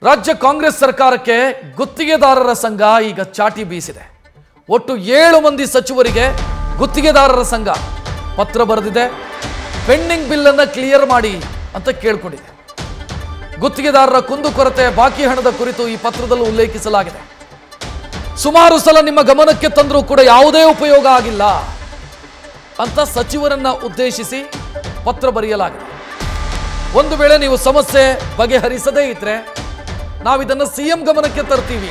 ರಾಜ್ಯ ಕಾಂಗ್ರೆಸ್ ಸರ್ಕಾರಕ್ಕೆ ಗುತ್ತಿಗೆದಾರರ ಸಂಘ ಈಗ ಚಾಟಿ ಬೀಸಿದೆ. ಒಟ್ಟು 7 ಮಂದಿ ಸಚಿವರಿಗೆ ಗುತ್ತಿಗೆದಾರರ ಸಂಘ ಪತ್ರ ಬರೆದಿದೆ. ಪೆಂಡಿಂಗ್ ಬಿಲ್ ಅನ್ನು ಕ್ಲಿಯರ್ ಮಾಡಿ ಅಂತ ಕೇಳಿಕೊಂಡಿದೆ. ಗುತ್ತಿಗೆದಾರರ ಕುಂದುಕೊರತೆ ಬಾಕಿ ಹಣದ ಕುರಿತು ಈ ಪತ್ರದಲ್ಲಿ ಉಲ್ಲೇಖಿಸಲಾಗಿದೆ. ಸುಮಾರು ಸಲ ನಿಮ್ಮ ಗಮನಕ್ಕೆ ತಂದರೂ ಕೂಡ ಯಾವುದೇ ಉಪಯೋಗ ಆಗಿಲ್ಲ ಅಂತ ಸಚಿವರನ್ನ ಉದ್ದೇಶಿಸಿ ಪತ್ರ ಬರೆಯಲಾಗಿದೆ. ಒಂದು ವೇಳೆ ನೀವು ಸಮಸ್ಯೆ ಬಗೆಹರಿಸದೇ ಇದ್ರೆ ನಾವಿದನ್ನು ಸಿಎಂ ಗಮನಕ್ಕೆ ತರ್ತೀವಿ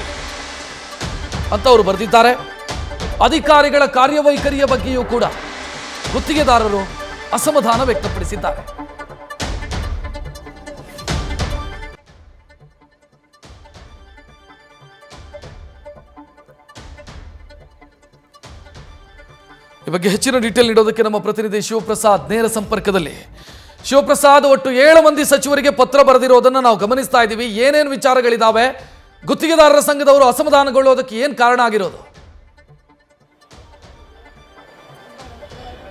ಅಂತ ಅವರು ಬರೆದಿದ್ದಾರೆ. ಅಧಿಕಾರಿಗಳ ಕಾರ್ಯವೈಖರಿಯ ಬಗ್ಗೆಯೂ ಕೂಡ ಗುತ್ತಿಗೆದಾರರು ಅಸಮಾಧಾನ ವ್ಯಕ್ತಪಡಿಸಿದ್ದಾರೆ. ಈ ಬಗ್ಗೆ ಹೆಚ್ಚಿನ ಡೀಟೇಲ್ ನೀಡೋದಕ್ಕೆ ನಮ್ಮ ಪ್ರತಿನಿಧಿ ಶಿವಪ್ರಸಾದ್ ನೇರ ಸಂಪರ್ಕದಲ್ಲಿ. ಶಿವಪ್ರಸಾದ್, ಒಟ್ಟು 7 ಮಂದಿ ಸಚಿವರಿಗೆ ಪತ್ರ ಬರೆದಿರೋದನ್ನು ನಾವು ಗಮನಿಸ್ತಾ ಇದ್ದೀವಿ. ಏನೇನು ವಿಚಾರಗಳಿದಾವೆ? ಗುತ್ತಿಗೆದಾರರ ಸಂಘದವರು ಅಸಮಾಧಾನಗೊಳ್ಳೋದಕ್ಕೆ ಏನು ಕಾರಣ ಆಗಿರೋದು?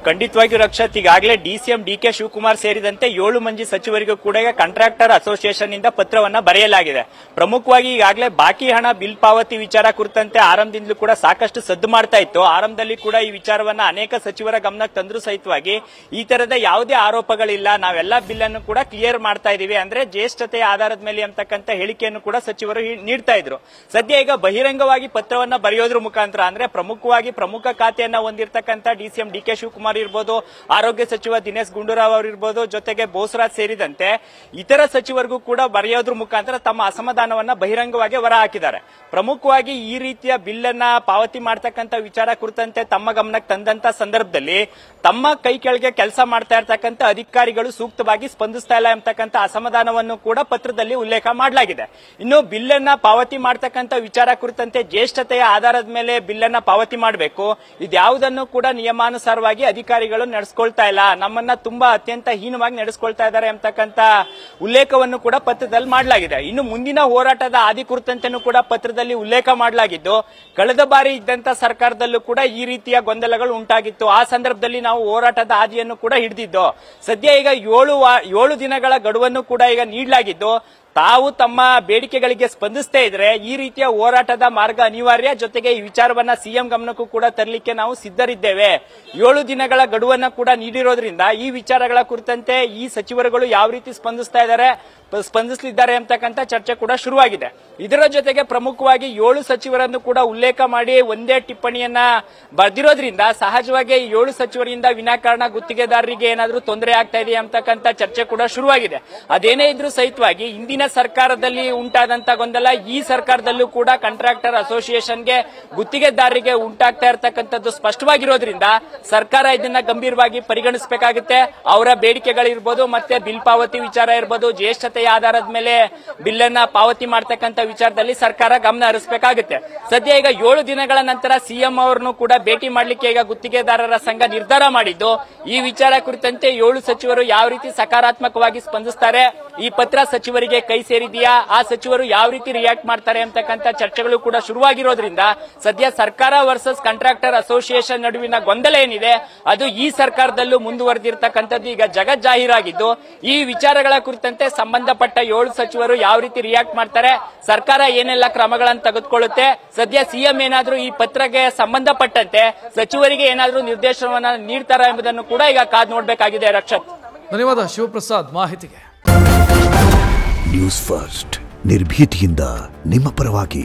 ಖಂಡಿತವಾಗಿಯೂ ರಕ್ಷತ್, ಈಗಾಗಲೇ ಡಿಸಿಎಂ ಡಿಕೆ ಶಿವಕುಮಾರ್ ಸೇರಿದಂತೆ 7 ಮಂದಿ ಸಚಿವರಿಗೂ ಕೂಡ ಕಾಂಟ್ರಾಕ್ಟರ್ ಅಸೋಸಿಯೇಷನ್ ಇಂದ ಪತ್ರವನ್ನ ಬರೆಯಲಾಗಿದೆ. ಪ್ರಮುಖವಾಗಿ ಈಗಾಗಲೇ ಬಾಕಿ ಹಣ ಬಿಲ್ ಪಾವತಿ ವಿಚಾರ ಕುರಿತಂತೆ ಆರಂಭದಿಂದಲೂ ಕೂಡ ಸಾಕಷ್ಟು ಸದ್ದು ಮಾಡ್ತಾ ಇತ್ತು. ಆರಂಭದಲ್ಲಿ ಕೂಡ ಈ ವಿಚಾರವನ್ನ ಅನೇಕ ಸಚಿವರ ಗಮನಕ್ಕೆ ತಂದ್ರು ಸಹಿತವಾಗಿ ಈ ತರದ ಯಾವುದೇ ಆರೋಪಗಳಿಲ್ಲ, ನಾವೆಲ್ಲ ಬಿಲ್ ಅನ್ನು ಕೂಡ ಕ್ಲಿಯರ್ ಮಾಡ್ತಾ ಇದೀವಿ, ಅಂದ್ರೆ ಜ್ಯೇಷ್ಠತೆಯ ಆಧಾರದ ಮೇಲೆ ಅಂತಕ್ಕಂಥ ಹೇಳಿಕೆಯನ್ನು ಕೂಡ ಸಚಿವರು ನೀಡ್ತಾ ಇದ್ರು. ಸದ್ಯ ಈಗ ಬಹಿರಂಗವಾಗಿ ಪತ್ರವನ್ನ ಬರೆಯೋದ್ರ ಮುಖಾಂತರ, ಅಂದ್ರೆ ಪ್ರಮುಖವಾಗಿ ಪ್ರಮುಖ ಖಾತೆಯನ್ನ ಹೊಂದಿರತಕ್ಕಂಥ ಡಿಸಿಎಂ ಡಿಕೆ ಶಿವಕುಮಾರ್ ಇರ್ಬೋದು, ಆರೋಗ್ಯ ಸಚಿವ ದಿನೇಶ್ ಗುಂಡೂರಾವ್ ಅವರು ಇರ್ಬೋದು, ಜೊತೆಗೆ ಬೋಸರಾಜ್ ಸೇರಿದಂತೆ ಇತರ ಸಚಿವರಿಗೂ ಕೂಡ ಬರೆಯೋದ್ರ ಮುಖಾಂತರ ತಮ್ಮ ಅಸಮಾಧಾನವನ್ನ ಬಹಿರಂಗವಾಗಿ ಹೊರ ಹಾಕಿದ್ದಾರೆ. ಪ್ರಮುಖವಾಗಿ ಈ ರೀತಿಯ ಬಿಲ್ ಅನ್ನ ಪಾವತಿ ಮಾಡತಕ್ಕಂಥ ವಿಚಾರ ಕುರಿತಂತೆ ತಮ್ಮ ಗಮನಕ್ಕೆ ತಂದಂತ ಸಂದರ್ಭದಲ್ಲಿ ತಮ್ಮ ಕೈ ಕೆಳಗೆ ಕೆಲಸ ಮಾಡ್ತಾ ಇರ್ತಕ್ಕಂಥ ಅಧಿಕಾರಿಗಳು ಸೂಕ್ತವಾಗಿ ಸ್ಪಂದಿಸ್ತಾ ಇಲ್ಲ ಎಂಬತಕ್ಕಂಥ ಅಸಮಾಧಾನವನ್ನು ಕೂಡ ಪತ್ರದಲ್ಲಿ ಉಲ್ಲೇಖ ಮಾಡಲಾಗಿದೆ. ಇನ್ನು ಬಿಲ್ ಅನ್ನ ಪಾವತಿ ಮಾಡತಕ್ಕಂಥ ವಿಚಾರ ಕುರಿತಂತೆ ಜ್ಯೇಷ್ಠತೆಯ ಆಧಾರದ ಮೇಲೆ ಬಿಲ್ ಅನ್ನ ಪಾವತಿ ಮಾಡಬೇಕು, ಇದ್ಯಾವುದನ್ನು ಕೂಡ ನಿಯಮಾನುಸಾರವಾಗಿ ಅಧಿಕಾರಿಗಳು ನಡೆಸ್ಕೊಳ್ತಾ ಇಲ್ಲ, ನಮ್ಮನ್ನ ತುಂಬಾ ಅತ್ಯಂತ ಹೀನವಾಗಿ ನಡೆಸ್ಕೊಳ್ತಾ ಇದ್ದಾರೆ ಎಂಬತಕ್ಕಂಥ ಉಲ್ಲೇಖವನ್ನು ಕೂಡ ಪತ್ರದಲ್ಲಿ ಮಾಡಲಾಗಿದೆ. ಇನ್ನು ಮುಂದಿನ ಹೋರಾಟದ ಆದಿ ಕುರಿತಂತೆನೂ ಕೂಡ ಪತ್ರದಲ್ಲಿ ಉಲ್ಲೇಖ ಮಾಡಲಾಗಿದ್ದು, ಕಳೆದ ಬಾರಿ ಇದ್ದಂತ ಸರ್ಕಾರದಲ್ಲೂ ಕೂಡ ಈ ರೀತಿಯ ಗೊಂದಲಗಳು ಉಂಟಾಗಿತ್ತು. ಆ ಸಂದರ್ಭದಲ್ಲಿ ನಾವು ಹೋರಾಟದ ಆದಿಯನ್ನು ಕೂಡ ಹಿಡಿದಿದ್ದು. ಸದ್ಯ ಈಗ 7 ದಿನಗಳ ಗಡುವನ್ನು ಕೂಡ ಈಗ ನೀಡಲಾಗಿದ್ದು, ತಾವು ತಮ್ಮ ಬೇಡಿಕೆಗಳಿಗೆ ಸ್ಪಂದಿಸದೇ ಇದ್ರೆ ಈ ರೀತಿಯ ಹೋರಾಟದ ಮಾರ್ಗ ಅನಿವಾರ್ಯ, ಜೊತೆಗೆ ಈ ವಿಚಾರವನ್ನ ಸಿಎಂ ಗಮನಕ್ಕೂ ಕೂಡ ತರಲಿಕ್ಕೆ ನಾವು ಸಿದ್ಧರಿದ್ದೇವೆ. 7 ದಿನಗಳ ಗಡುವನ್ನ ಕೂಡ ನೀಡಿರೋದ್ರಿಂದ ಈ ವಿಚಾರಗಳ ಕುರಿತಂತೆ ಈ ಸಚಿವರುಗಳು ಯಾವ ರೀತಿ ಸ್ಪಂದಿಸಲಿದ್ದಾರೆ ಅಂತಕ್ಕಂಥ ಚರ್ಚೆ ಕೂಡ ಶುರುವಾಗಿದೆ. ಇದರ ಜೊತೆಗೆ ಪ್ರಮುಖವಾಗಿ 7 ಸಚಿವರನ್ನು ಕೂಡ ಉಲ್ಲೇಖ ಮಾಡಿ ಒಂದೇ ಟಿಪ್ಪಣಿಯನ್ನ ಬರೆದಿರೋದ್ರಿಂದ ಸಹಜವಾಗಿ 7 ಸಚಿವರಿಂದ ವಿನಾಕಾರಣ ಗುತ್ತಿಗೆದಾರರಿಗೆ ಏನಾದರೂ ತೊಂದರೆ ಆಗ್ತಾ ಇದೆ ಅಂತಕ್ಕಂಥ ಚರ್ಚೆ ಕೂಡ ಶುರುವಾಗಿದೆ. ಅದೇನೇ ಇದ್ರೂ ಸಹಿತವಾಗಿ ಹಿಂದಿನ ಸರ್ಕಾರದಲ್ಲಿ ಉಂಟಾದಂತ ಗೊಂದಲ ಈ ಸರ್ಕಾರದಲ್ಲೂ ಕೂಡ ಕಾಂಟ್ರಾಕ್ಟರ್ ಅಸೋಸಿಯೇಷನ್ಗೆ ಗುತ್ತಿಗೆದಾರರಿಗೆ ಉಂಟಾಗ್ತಾ ಇರತಕ್ಕಂಥದ್ದು ಸ್ಪಷ್ಟವಾಗಿರೋದ್ರಿಂದ ಸರ್ಕಾರ ಇದನ್ನ ಗಂಭೀರವಾಗಿ ಪರಿಗಣಿಸಬೇಕಾಗುತ್ತೆ. ಅವರ ಬೇಡಿಕೆಗಳಿರ್ಬೋದು, ಮತ್ತೆ ಬಿಲ್ ಪಾವತಿ ವಿಚಾರ ಇರ್ಬೋದು, ಜ್ಯೇಷ್ಠತೆಯ ಆಧಾರದ ಮೇಲೆ ಬಿಲ್ ಅನ್ನ ಪಾವತಿ ಮಾಡತಕ್ಕಂಥ ವಿಚಾರದಲ್ಲಿ ಸರ್ಕಾರ ಗಮನ ಹರಿಸಬೇಕಾಗುತ್ತೆ. ಸದ್ಯ ಈಗ 7 ದಿನಗಳ ನಂತರ ಸಿಎಂ ಅವರನ್ನು ಕೂಡ ಭೇಟಿ ಮಾಡಲಿಕ್ಕೆ ಈಗ ಗುತ್ತಿಗೆದಾರರ ಸಂಘ ನಿರ್ಧಾರ ಮಾಡಿದ್ದು, ಈ ವಿಚಾರ ಕುರಿತಂತೆ 7 ಸಚಿವರು ಯಾವ ರೀತಿ ಸಕಾರಾತ್ಮಕವಾಗಿ ಸ್ಪಂದಿಸ್ತಾರೆ, ಈ ಪತ್ರ ಸಚಿವರಿಗೆ ಕೈ ಸೇರಿದೆಯಾ, ಆ ಸಚಿವರು ಯಾವ ರೀತಿ ರಿಯಾಕ್ಟ್ ಮಾಡ್ತಾರೆ ಅಂತಕ್ಕಂಥ ಚರ್ಚೆಗಳು ಕೂಡ ಶುರುವಾಗಿರೋದ್ರಿಂದ ಸದ್ಯ ಸರ್ಕಾರ ವರ್ಸಸ್ ಕಾಂಟ್ರಾಕ್ಟರ್ ಅಸೋಸಿಯೇಷನ್ ನಡುವಿನ ಗೊಂದಲ ಏನಿದೆ ಅದು ಈ ಸರ್ಕಾರದಲ್ಲೂ ಮುಂದುವರೆದಿರ್ತಕ್ಕಂಥದ್ದು ಈಗ ಜಗಜ್ಜಾಹೀರಾಗಿದ್ದು, ಈ ವಿಚಾರಗಳ ಕುರಿತಂತೆ ಸಂಬಂಧಪಟ್ಟ 7 ಸಚಿವರು ಯಾವ ರೀತಿ ರಿಯಾಕ್ಟ್ ಮಾಡ್ತಾರೆ, ಸರ್ಕಾರ ಏನೆಲ್ಲ ಕ್ರಮಗಳನ್ನು ತೆಗೆದುಕೊಳ್ಳುತ್ತೆ, ಸದ್ಯ ಸಿಎಂ ಏನಾದರೂ ಈ ಪತ್ರಕ್ಕೆ ಸಂಬಂಧಪಟ್ಟಂತೆ ಸಚಿವರಿಗೆ ಏನಾದರೂ ನಿರ್ದೇಶನವನ್ನ ನೀಡ್ತಾರಾ ಎಂಬುದನ್ನು ಕೂಡ ಈಗ ಕಾದು ನೋಡಬೇಕಾಗಿದೆ. ರಕ್ಷತ್, ಧನ್ಯವಾದ ಶಿವಪ್ರಸಾದ್ ಮಾಹಿತಿಗೆ. ನ್ಯೂಸ್ ಫಸ್ಟ್ ನಿರ್ಭೀತಿಯಿಂದ ನಿಮ್ಮ ಪರವಾಗಿ.